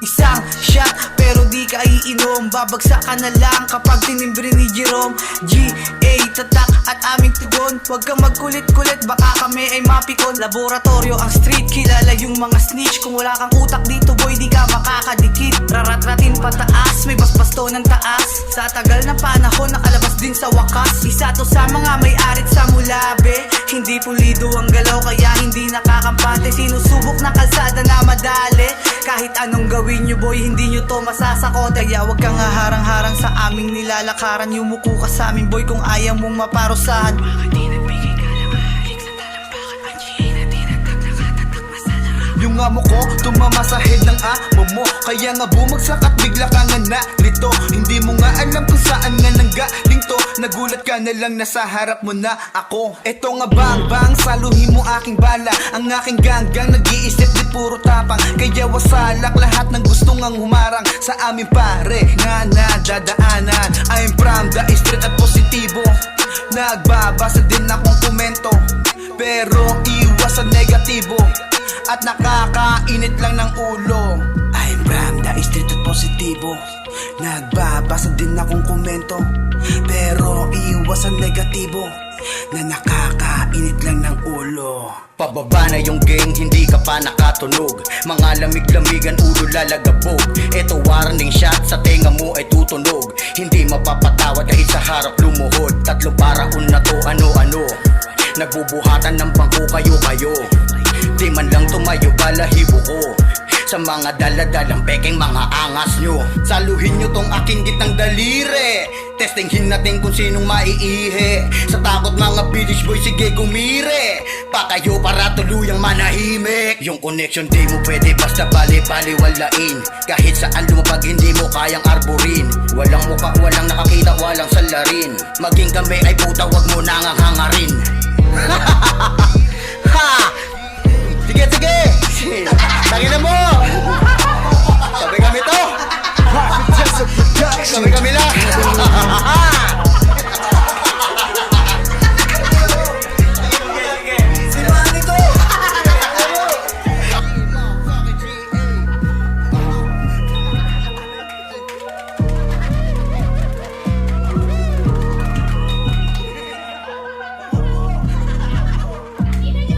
Isang shot pero di ka iinom, babagsak ka na lang kapag tinimbre ni Jerome. GA tatak at aming tugon, huwag kang magkulit-kulit baka kami ay mapikon. Laboratorio ang street, kilala yung mga snitch. Kung wala kang utak dito boy di ka makakadikit. Rarat-ratin pataas, may basbasto ng taas. Sa tagal ng panahon nakalabas din sa wakas. Isa to sa mga may-arit sa mulabe. Hindi pulido ang galaw kaya hindi nakakampante. Sinusubok na kalsada na madali. Kahit anong gawin nyo boy, hindi nyo to masasakot. Kaya wag kang harang-harang sa aming nilalakaran. Yumuko ka sa amin boy kung ayaw mong maparusahan. Yung amo ko, tumama sa head ng amo mo. Kaya nga bumagsak at bigla ka nga narito. Hindi mo nga alam kung saan nga nanggaling to. Nagulat ka na lang nasa harap mo na ako. Eto nga bang saluhin mo aking bala. Ang aking ganggang nag-iisip di puro tapang. Kaya wasalak lahat ng gusto ngang humarang sa amin pare nga nadadaanan. I'm from the street at positibo. Nagbabasa din akong komento, pero iwas sa negatibo at nakakainit lang ng ulo. I'm from the street at positibo. Nagbabasa din akong komento, pero iwas ang negatibo na nakakainit lang ng ulo. Pababa na yung gang, hindi ka pa nakatunog. Mga lamig-lamigan, ulo lalagabog. Eto warning shot, sa tenga mo ay tutunog. Hindi mapapatawad kahit sa harap lumuhod. Tatlong paraon na to, ano-ano. Nagbubuhatan ng bangko kayo-kayo. Di man lang tumayo, balahibo ko sa mga daladalang peking mga angas nyo. Saluhin nyo tong aking gitang daliri. Testinghin natin kung sinong maiihi. Sa takot mga village boy, sige gumire. Pa kayo para tuluyang manahimik. Yung connection di mo pwede basta bali-baliwalain. Kahit saan lumapag hindi mo kayang arborin. Walang muka, walang nakakita, walang salarin. Maging kami ay puta, wag mo nang hangarin. Ha! Sige, sige! Tangina mo!